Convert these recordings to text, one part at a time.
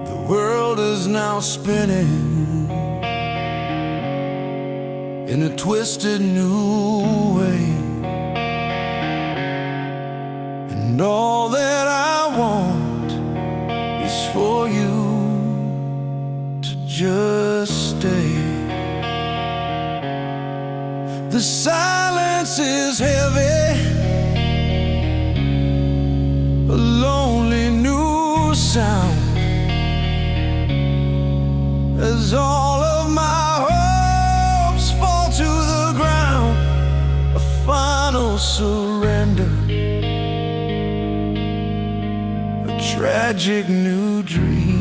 The world is now spinning in a twisted new way, and all that I want is for you to just stay. The silence is heavy, a lonely new sound, as all of my hopes fall to the ground. A final surrender, a tragic new dream.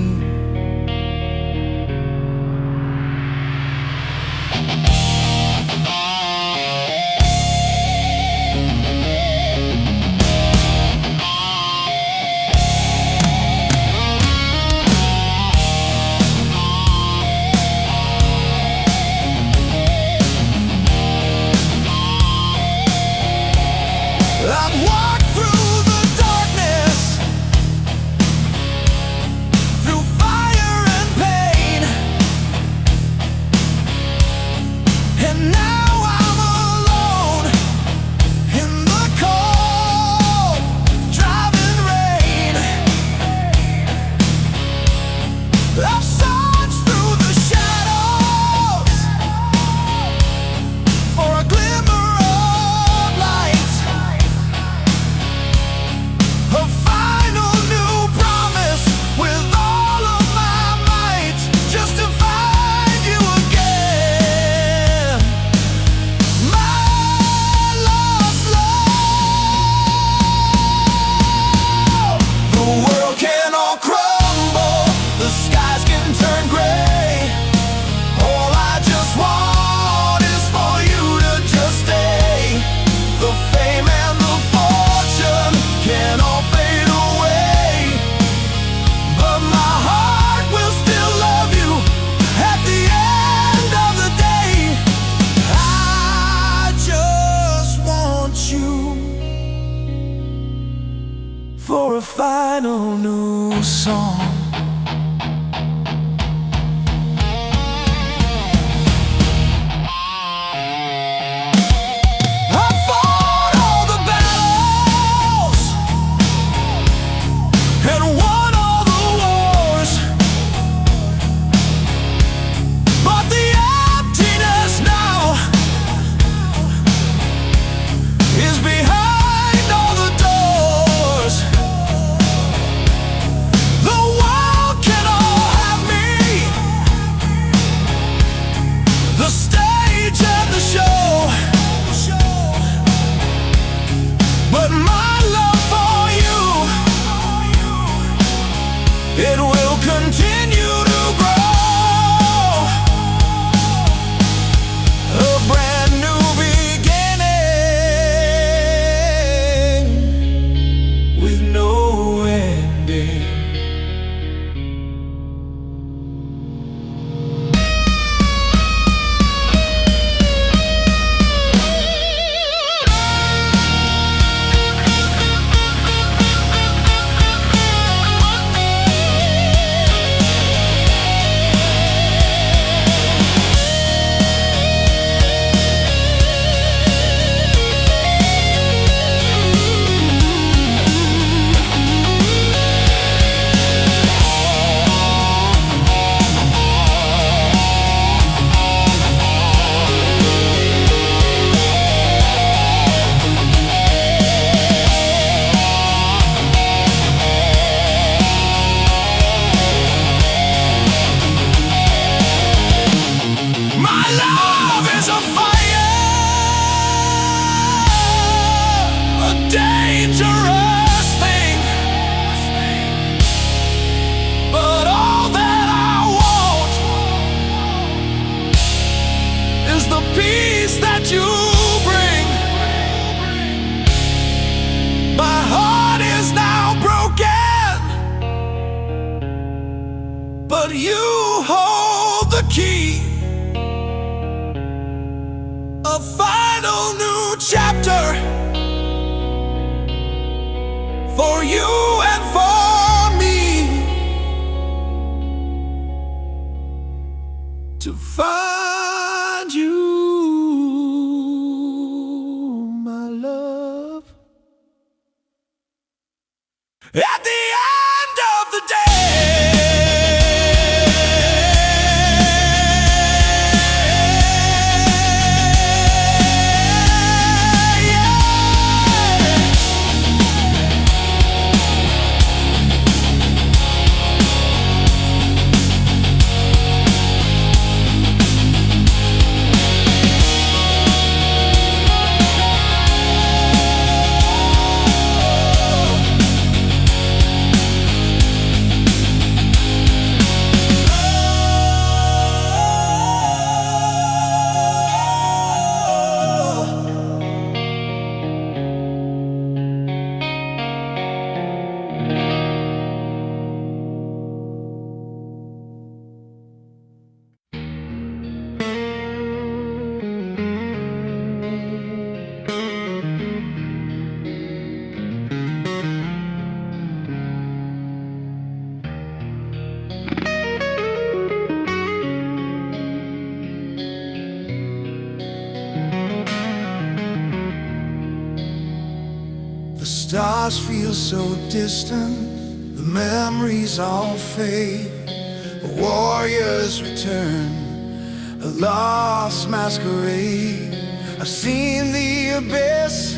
I've walked through the darkness, through fire and pain, and now I'm alone in the cold, driving rain. I've searched through the shadows for a glimmer of light, a final new promise with all of my might, just to find you again, my lost love. The world can all crumble, the skies can turn gray. All I just want is for you to just stay. The fame and the fortune can all fade away, but my heart will still love you at the end of the day. I just want you for a final new song. I fought all the battles and won all the wars, but the emptiness now is behind all the doors. The world can all have me, the stage and the show, but my love for you, it will continue to grow. A brand new beginning with no ending. My love is a fire, a dangerous thing, but all that I want is the peace that you bring. My heart is now broken, but you hold the key. A final new chapter you and for me, to find you, my love, at the end of the day. The stars feel so distant, the memories all fade. The warriors return, a lost masquerade. I've seen the abyss,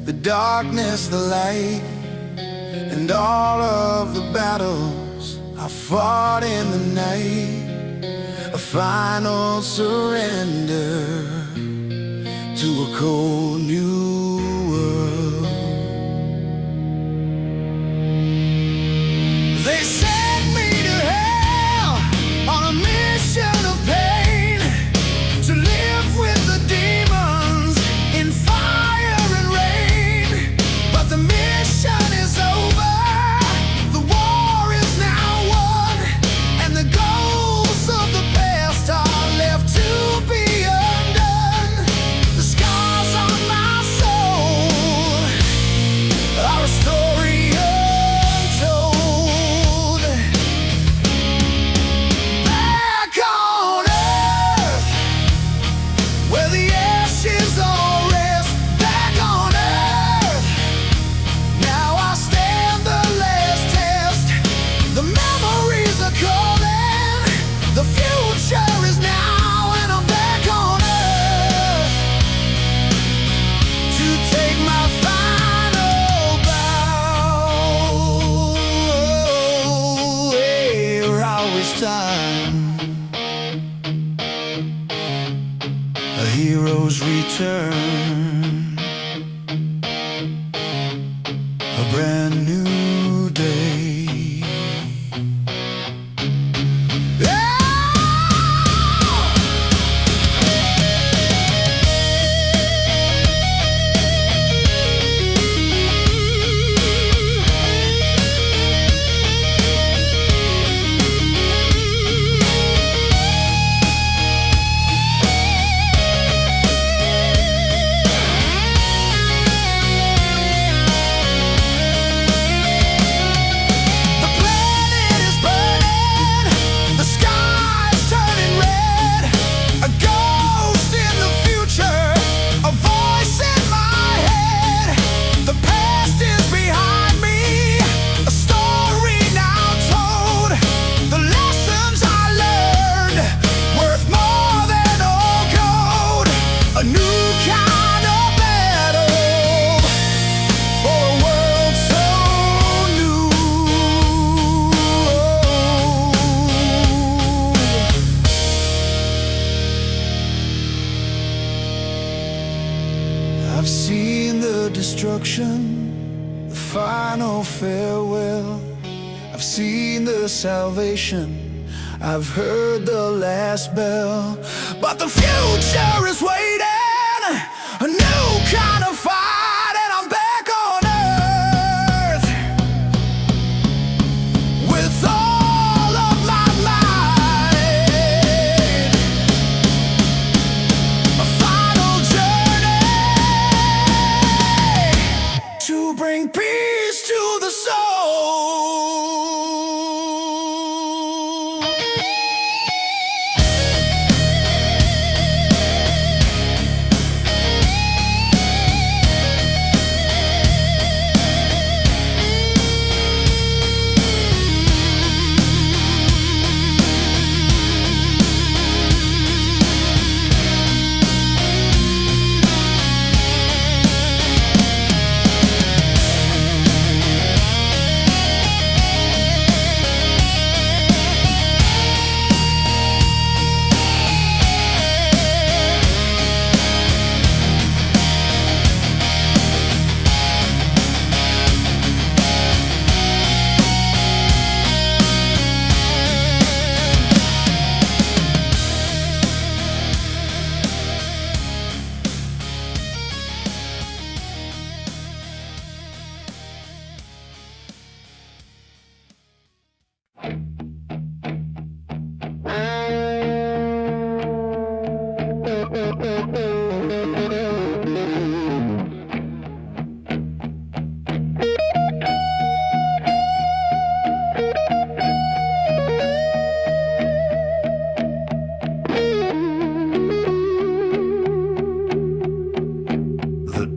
the darkness, the light, and all of the battles I fought in the night. A final surrender to a cold new world. They sent me to hell on a mission of pain, to live with the demons in fire and rain. But the mission is over, the war is now won, and the ghosts of the past are left to be undone. The scars on my soul are a story untold. Back on earth, where the ashes all rest. Back on earth, now I stand the last test. The memories are calling, the future is now, and I'm back on earth to take my final bow. Where I wish time, a hero's return, a brand new day. The planet is burning, the sky's turning red. A ghost in the future, a voice in my head. The past is behind me, a story now told. The lessons I learned, worth more than all gold. A new kind of battle for a world so new. I've seen the destruction, the final farewell. I've seen the salvation, I've heard the last bell. But the future is waiting, a new kind of fight, and I'm back on earth with all of my might. A final journey to bring peace to the soul.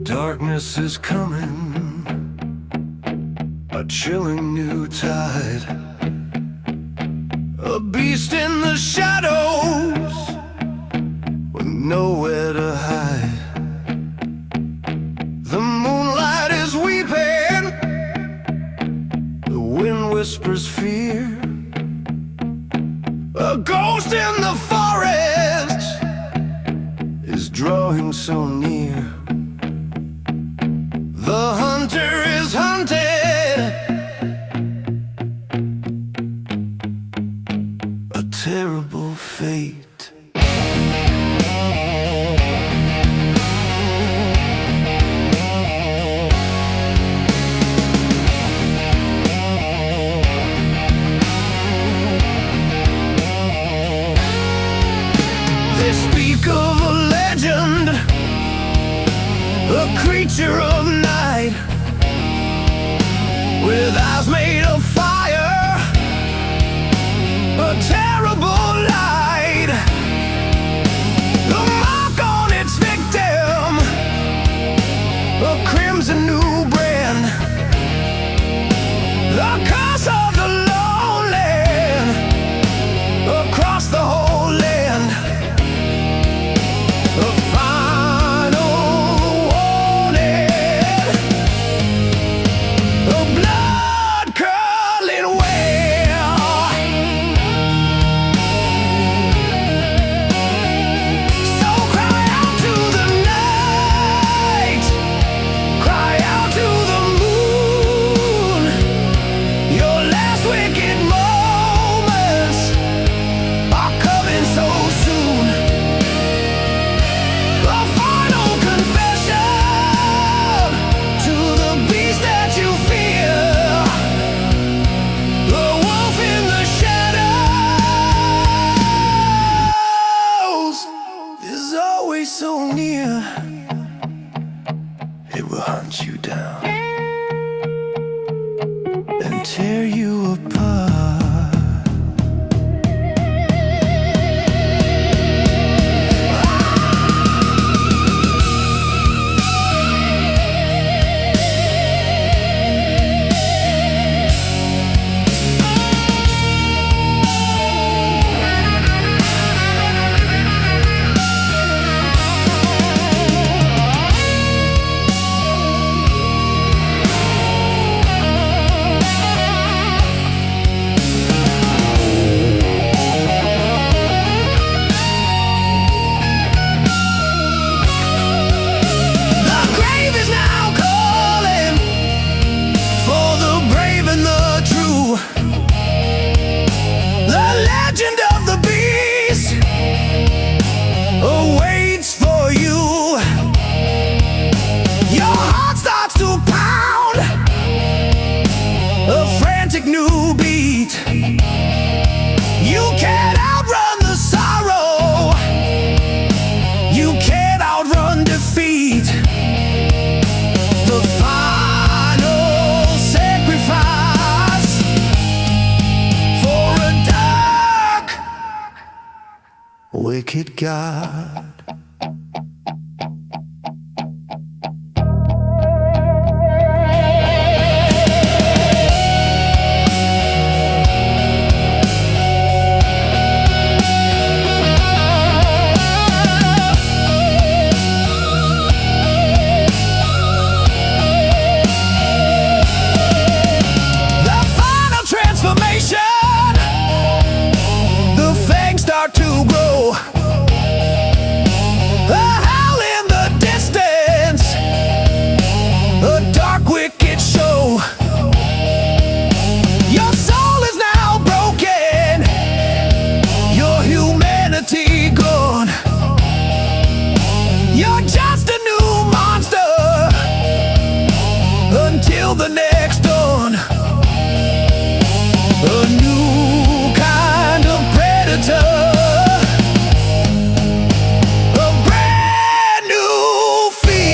Darkness is coming, a chilling new tide, a beast in the shadows with nowhere to hide. The moonlight is weeping, the wind whispers fear. A ghost in the forest is drawing so near. The hunter is hunted, a terrible fate. They speak of a legend, a creature of night, with eyes made of fire, a terrible light. The mark on its victim, a crimson new brand, the curse of the lonely across the whole land. The final warning, a blood-curdling wail. So cry out to the night, cry out to the moon. Your last wicked moments are coming so soon. A final confession to the beast that you fear. The wolf in the shadows is always so near. It will hunt you down and tear you apart. The grave is now calling for the brave and the true. The legend of the beast awaits for you. Your heart starts to pound, a frantic new beat. You can't outrun the sorrow, you can't outrun defeat. The final wicked God. The next dawn, a new kind of predator, a brand new fiend.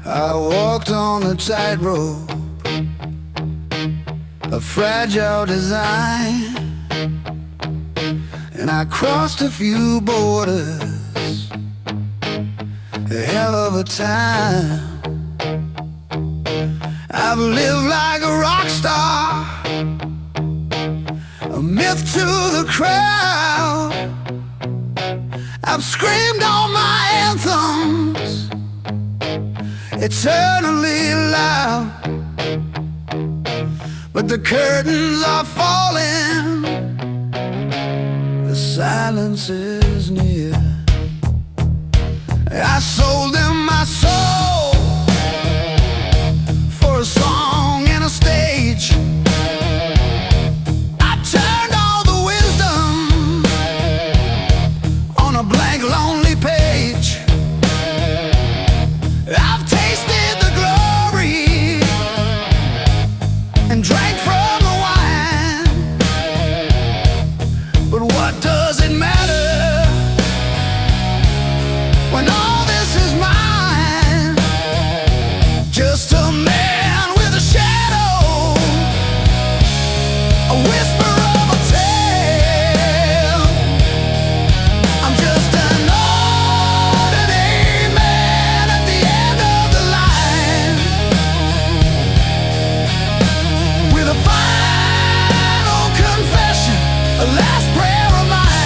I walked on the tightrope, a fragile design, and I crossed a few borders, a hell of a time. I've lived like a rock star, a myth to the crowd. I've screamed all my anthems, eternally loud, but the curtains are falling, the silence is near. I sold them my soul for a song and a stage. I turned all the wisdom on a blank, lonely page. I've tasted the glory and drank from the wine, but what does it matter when all this is mine? Just a man with a shadow, a whisper of a tale. I'm just an ordinary man at the end of the line, with a final confession, a last prayer of mine.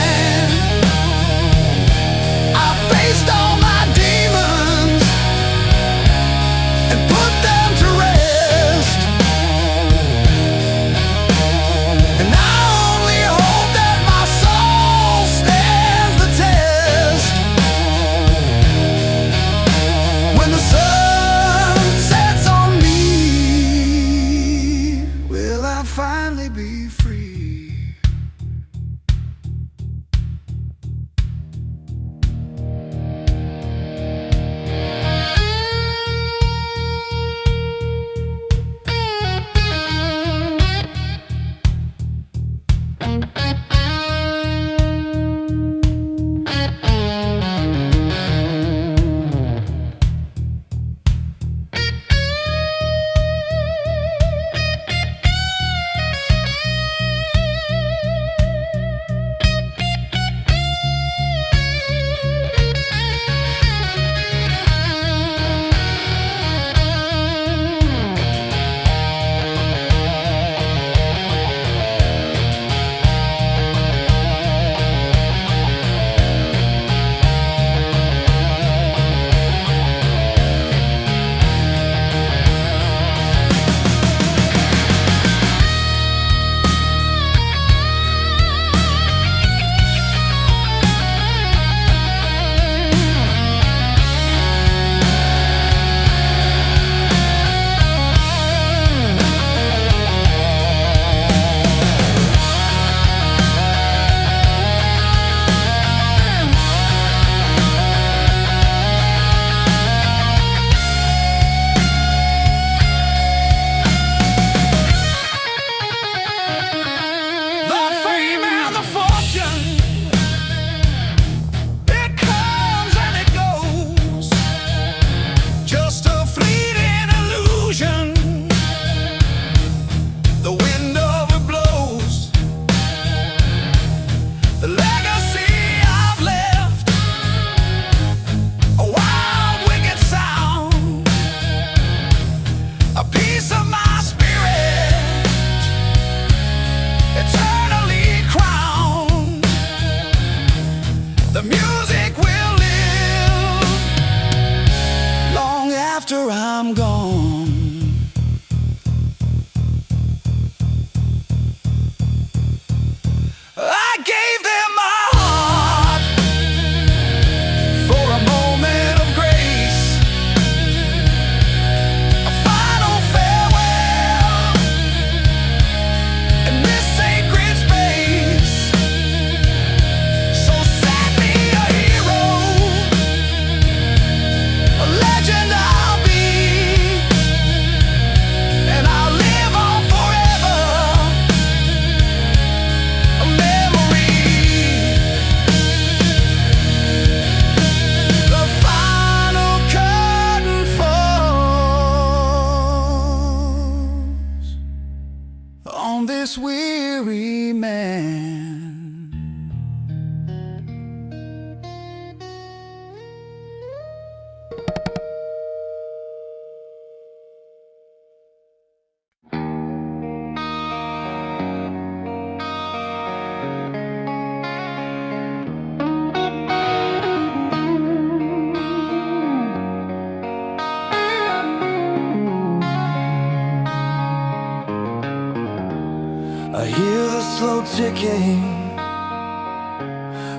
ticking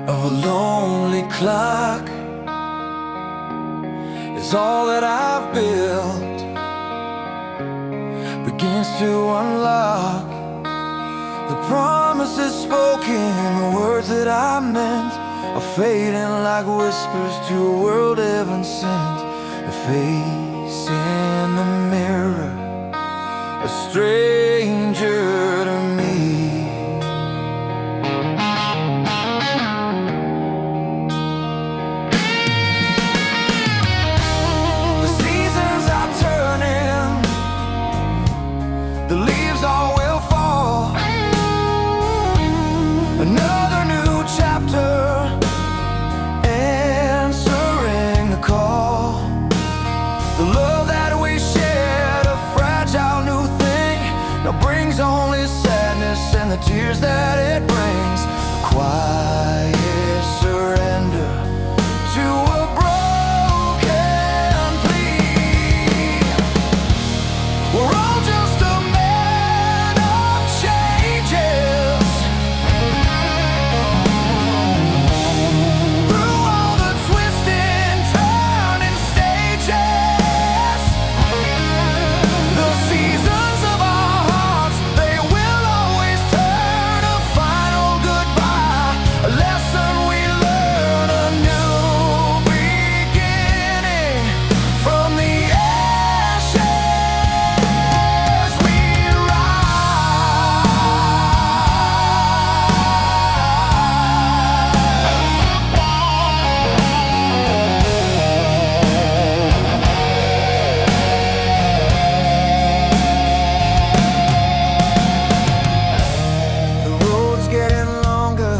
of a lonely clock is all that I've built begins to unlock the promises spoken, the words that I meant are fading like whispers to a world heaven sent. The face in the mirror, a stranger to me. The seasons are turning, the leaves all will fall. Another new chapter, answering the call. The love that we shared, a fragile new thing, now brings only sadness and the tears that it brings. A quiet surrender to a broken plea. We're all just a man of changes. Through all the twisting, turning stages, the seasons of our hearts, they will always turn a final goodbye, a lesson we learn, a new beginning. From the ashes we The road's getting longer,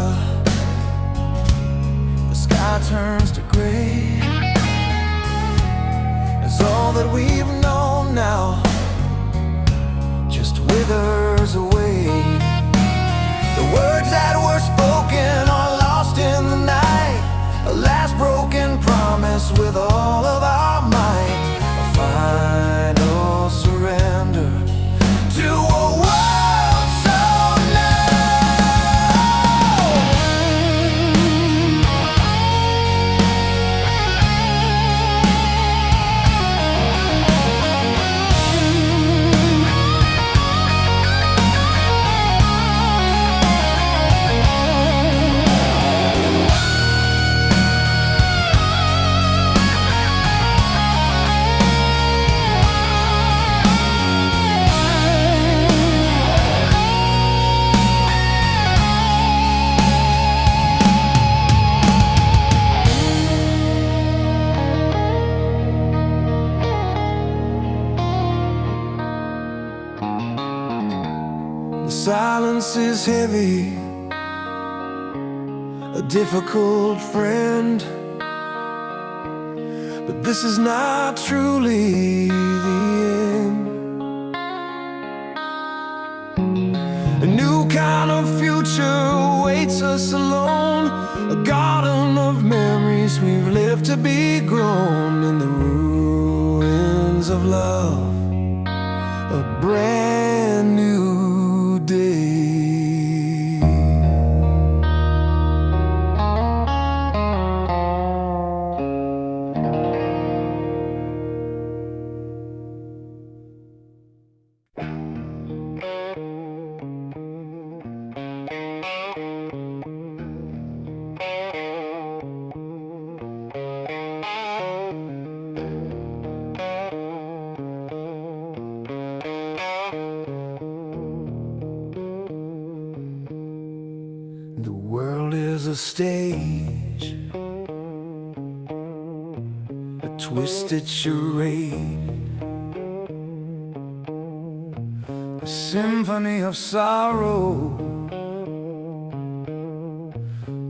the sky turns to gray, as all that we've known now just withers away. The words that were spoken are lost in the night, a last broken promise with all of our might, a final surrender to a world so The silence is heavy, a difficult friend, but this is not truly the end. A new kind of future awaits us alone, a garden of memories we've lived to be grown in the ruins of love, a brand new day. The world is a stage, a twisted charade, a symphony of sorrow,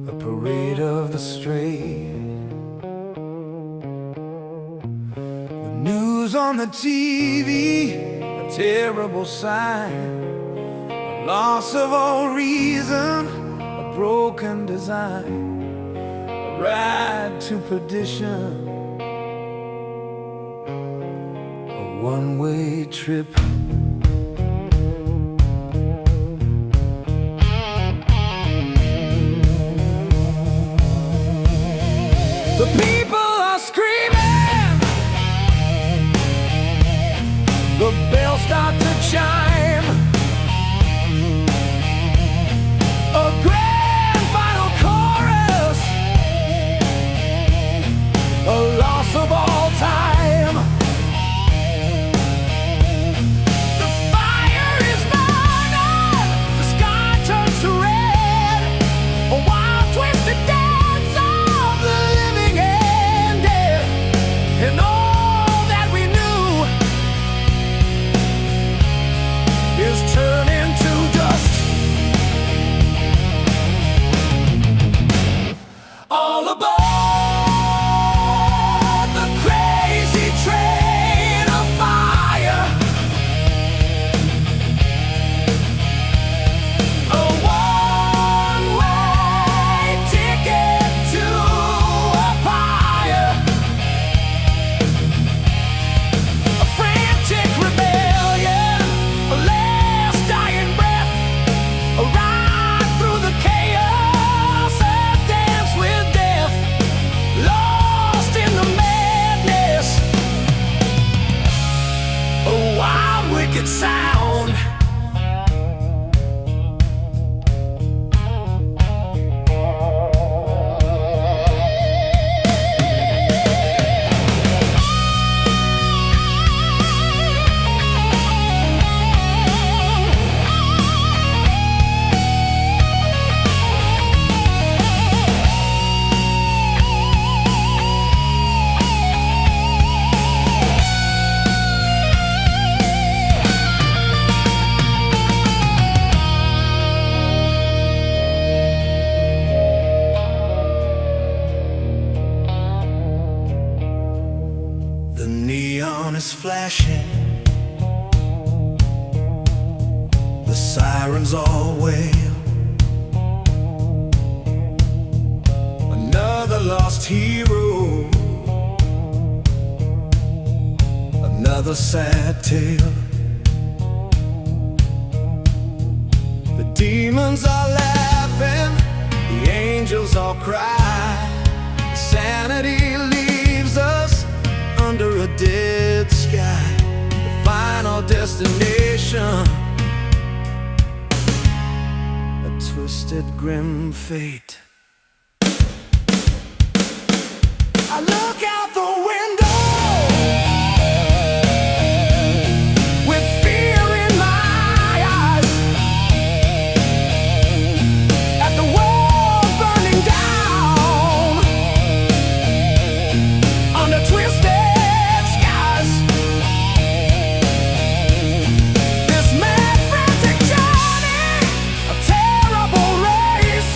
a parade of the strayed. The news on the TV, a terrible sign, a loss of all reason, a broken design, a ride to perdition, a one-way trip. The people are screaming, the bells start to chime. A grand final chorus, a loss of all time. The fire is burning, the sky turns to red, a wild twisted dance of the living and dead. And all that we knew is turning to dust. All aboard the crazy train of fire, a one-way ticket to a fire, a frantic rebellion, a last dying breath, a ride through the chaos, a dance with death, lost in the madness, a wild, wicked sound. The neon is flashing, the sirens all wail. Another lost hero, another sad tale. The demons are laughing, the angels all cry. Sanity leaves us under a dead sky. The final destination, a twisted grim fate. I look out the window with fear in my eyes, at the world burning down under twisted skies. This mad frantic journey, a terrible race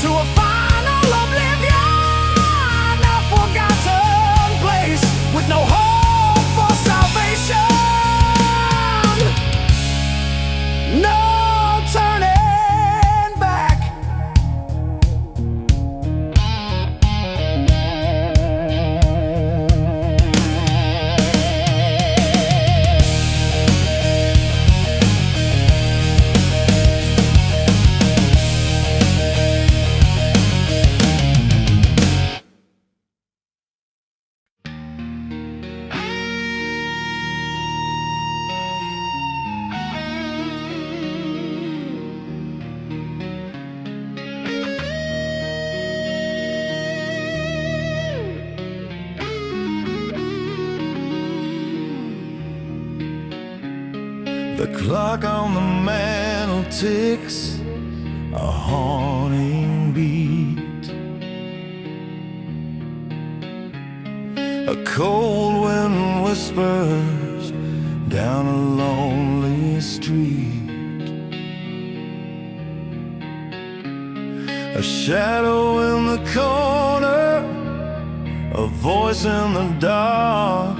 to a final oblivion, a forgotten place with no hope for salvation, no turning back. The clock on the mantel ticks a haunting beat. A cold wind whispers down a lonely street. A shadow in the corner, a voice in the dark,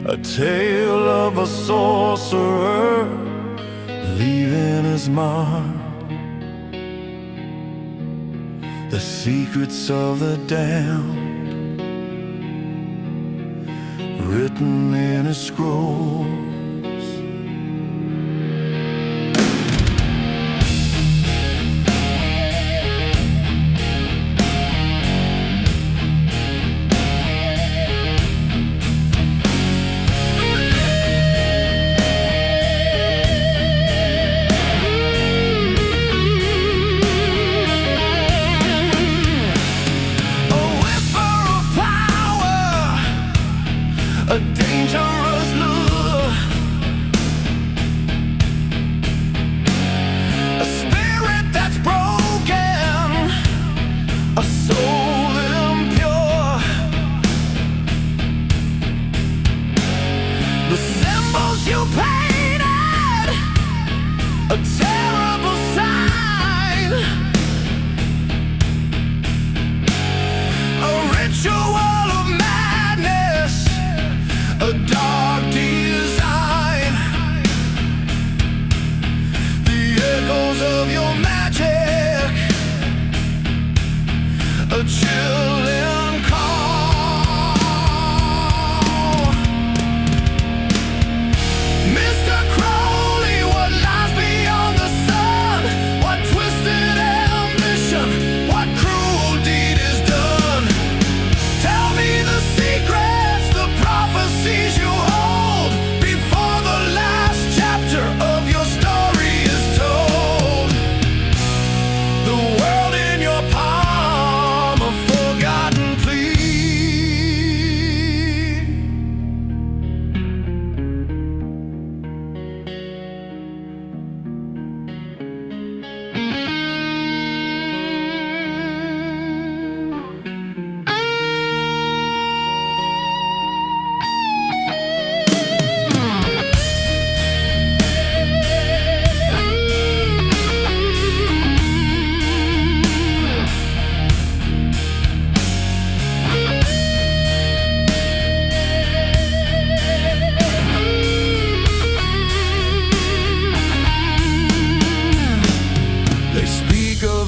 a tale of a sorcerer leaving his mark. The secrets of the damned written in a scroll.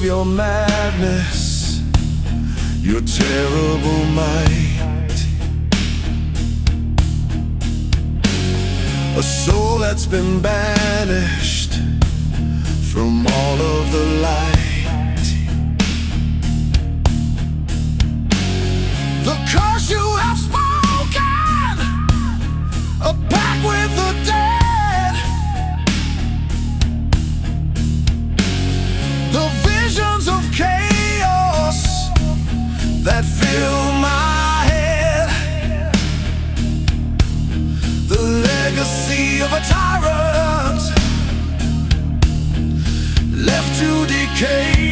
your madness, your terrible might. A soul that's been banished from all of the light. The curse you have spoken, a pact with the dead. The visions of chaos that fill my head. The legacy of a tyrant left to decay.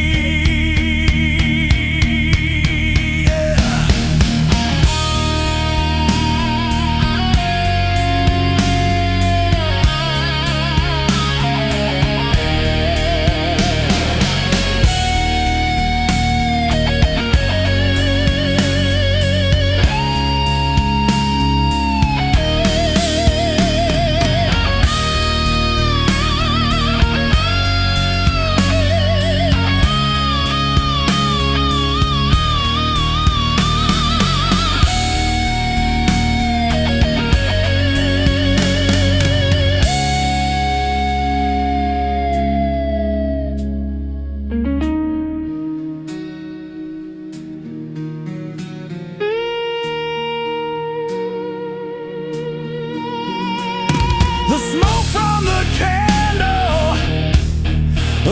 The smoke from the candle,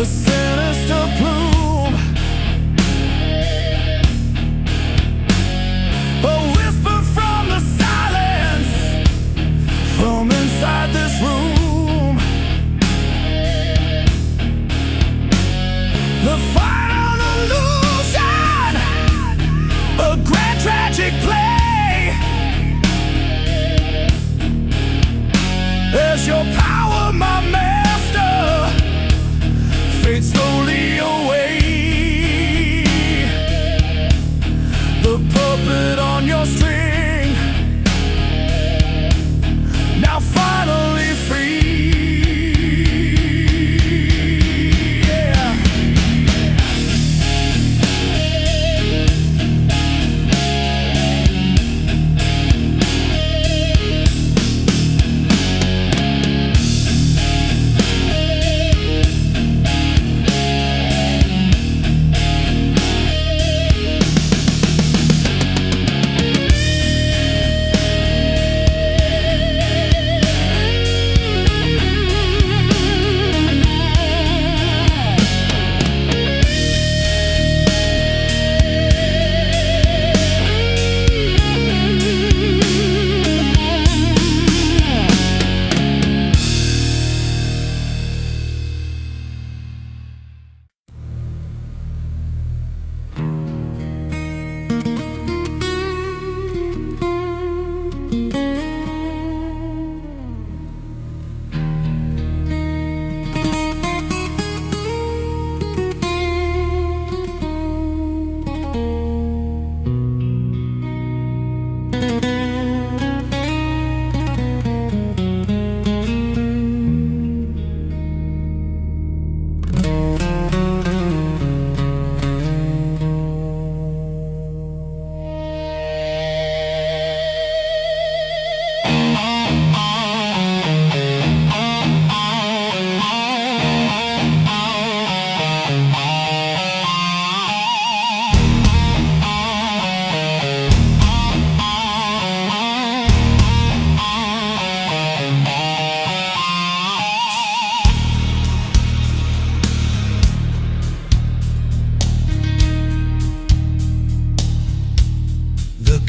a sinister plume, a whisper from the silence, from inside this room. The final illusion, a grand tragic play. As your power, my master, fades slowly away. The puppet on your string, now finally free.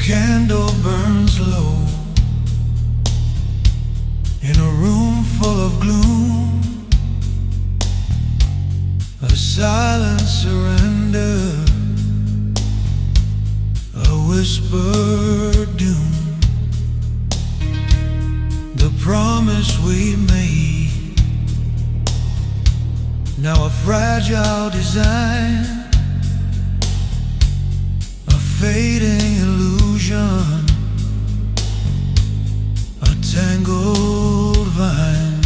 Candle burns low in a room full of gloom, a silent surrender, a whispered doom. The promise we made, now a fragile design, a fading illusion, a tangled vine.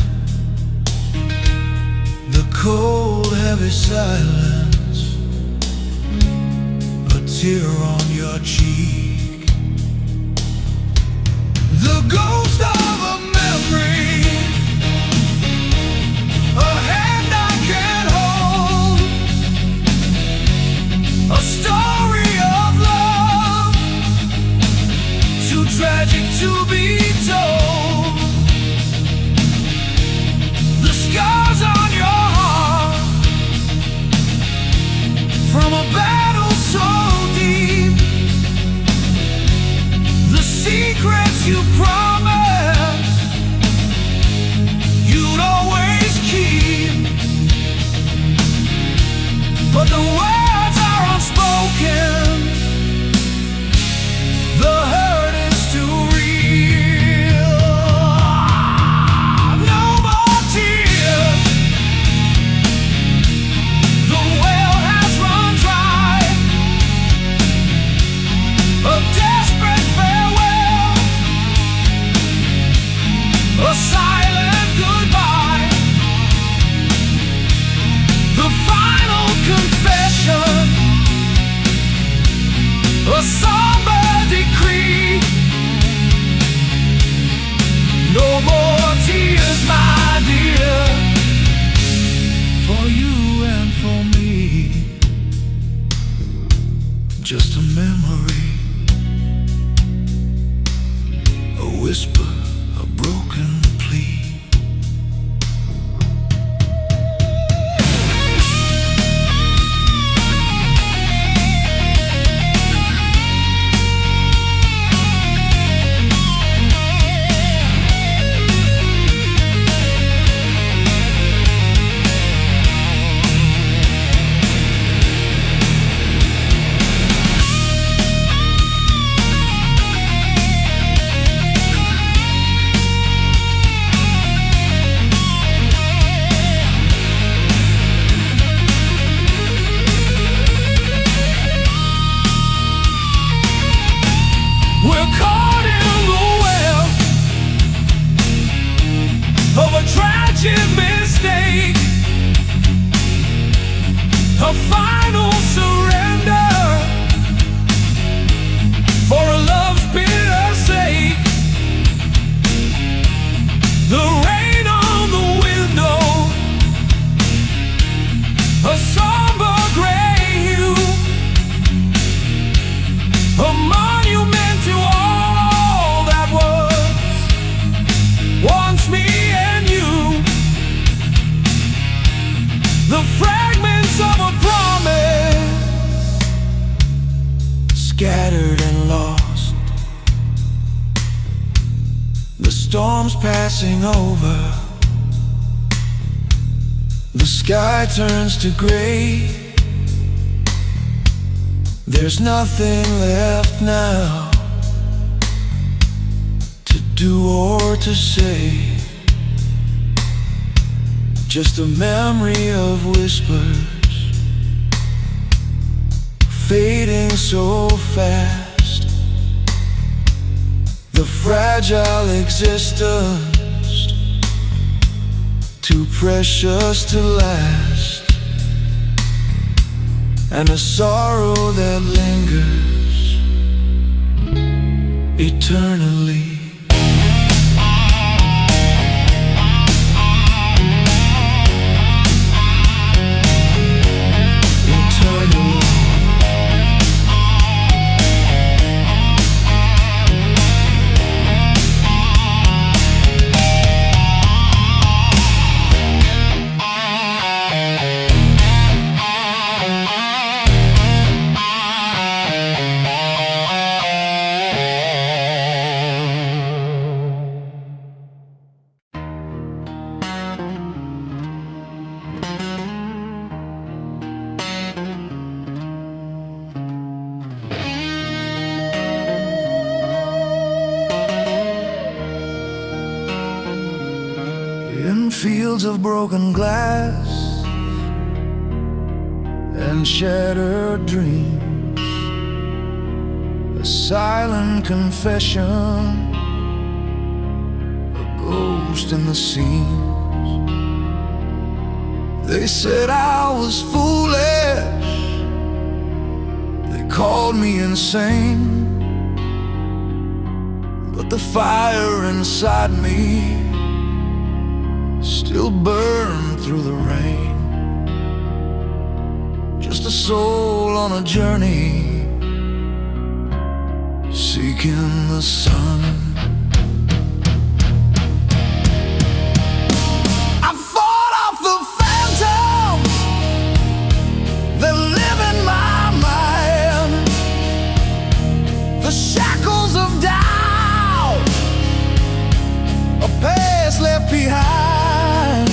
The cold heavy silence tear on your cheek. The ghost of a memory, a hand I can't hold, a story of love, too tragic to be told. The scars on your heart from a battle so deep, the secrets you promised you'd always keep, but the words are unspoken, the hurt is too real. No more tears, the well has run dry, a desperate farewell, a silent goodbye, the final confession, a somber decree. No more tears, my dear, for you and for me. Just a memory, a whisper, a broken plea. We're caught in the web of a tragic mistake, a final surrender for a love's bitter sake. The rain on the window, a somber gray hue, a monument to all that was once me and you, the fragments of a promise, scattered and lost, the storms passing over, the sky turns to gray. There's nothing left now to do or to say, just a memory of whispers fading so fast, the fragile existence too precious to last, and a sorrow that lingers eternally. Eternally. In fields of broken glass and shattered dreams, a silent confession, a ghost in the seams. They said I was foolish, they called drove me insane, but the fire inside me still burned through the rain. Just a soul on a journey, seeking the sun. I fought off the phantoms that live in my mind, the shackles of doubt, a past left behind,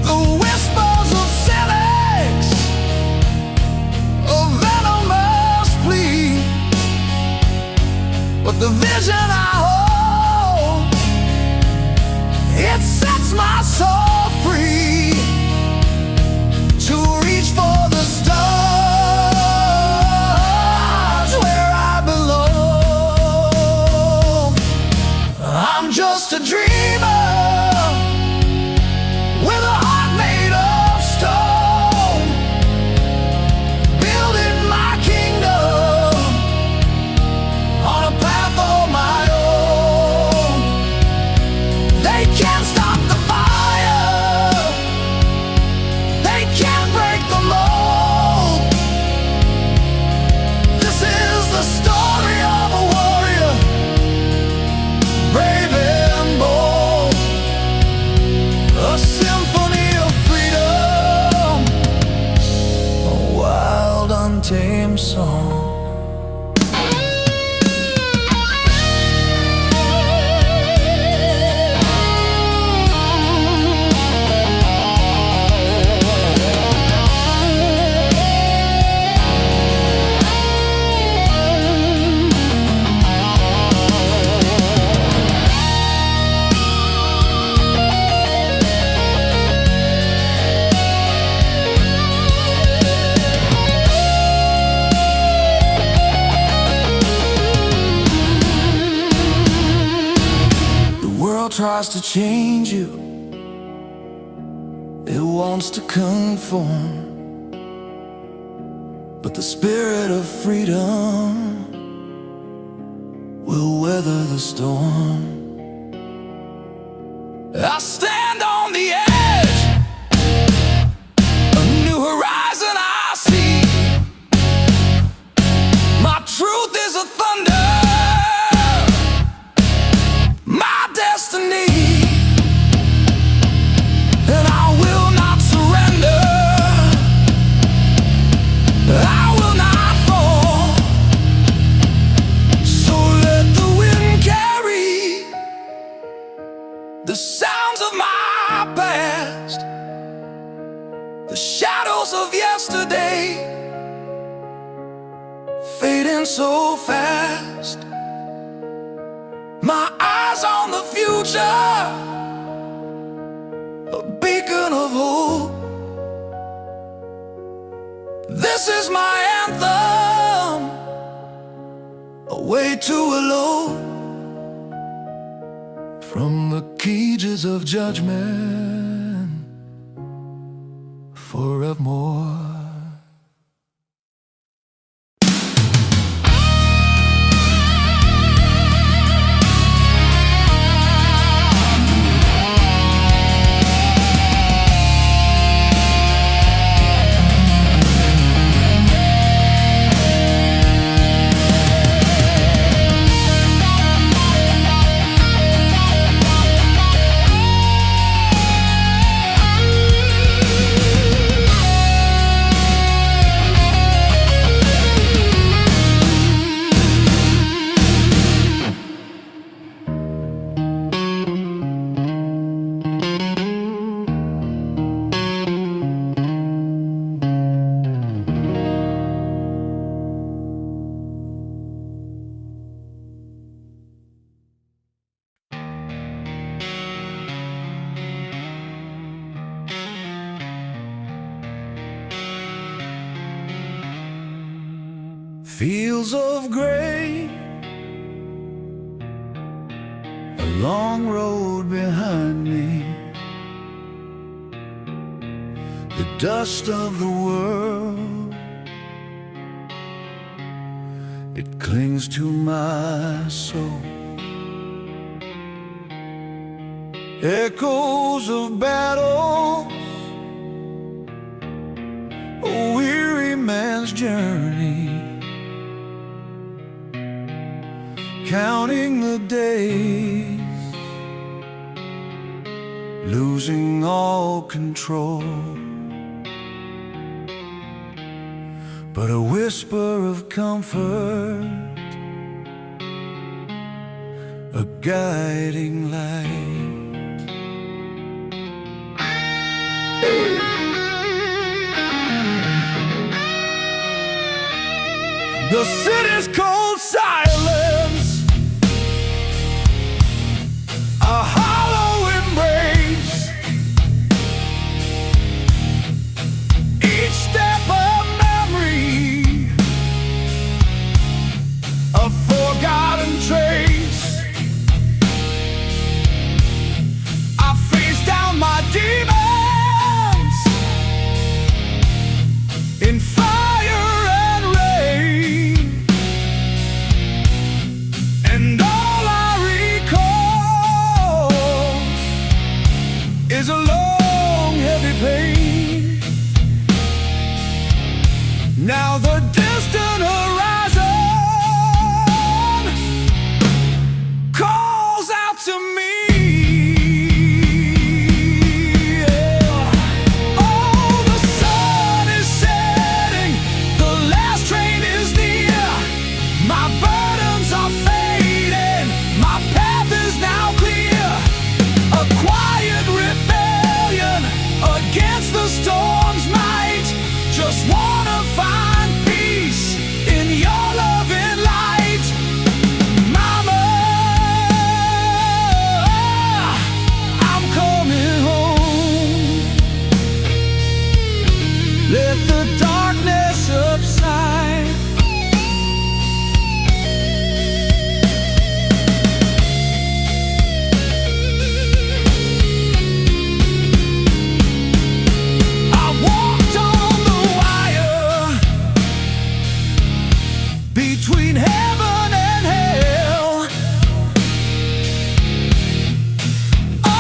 the whispers of cynics, a venomous plea. But the vision I hold, it sets my soul free to reach for the stars where I belong. I'm just a dreamer with a heart made of stone, building my kingdom on a path of my own. They can't stop the fire, they can't break the mold. This is the story of a warrior, brave and bold, a symphony of freedom, a wild, untamed song. Tries to change you, it wants to conform, but the spirit of freedom will weather the storm. I stand on the edge, a new horizon I see. My truth is a thunder, destiny, and I will not surrender. I will not fall. So let the wind carry the sounds of my past, the shadows of yesterday fading so fast. My eyes on the future, a beacon of hope. This is my anthem, a way to elope from the cages of judgment forevermore. Fields of gray, a long road behind me, the dust of the world it clings to my soul. Echoes of battles, a weary man's journey, counting the days, losing all control. But a whisper of comfort, a guiding light. The city's cold silence, a hollow embrace, each step a memory, a forgotten trace. I face down my demons in fire and rain, and all I recall is a long, heavy pain. Now the distant horizon calls out to me. Oh, the sun is setting, the last train is near. My burdens are fading, my path is now clear. A quiet rebellion against the storm's might. Just wanna find peace in your loving light. Mama, I'm coming home. Let the darkness subside. I walked on the wire between heaven and hell,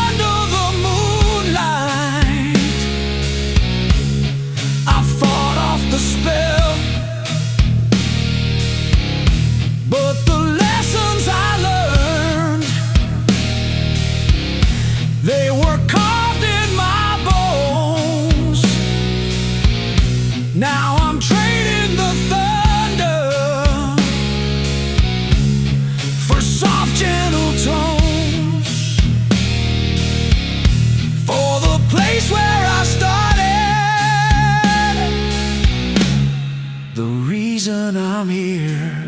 under the moonlight. I fought off the spell, but the lessons I learned, they were carved in my bones. Now I'm trading the thunder for soft, gentle tones, for the place where I started, the reason I'm here.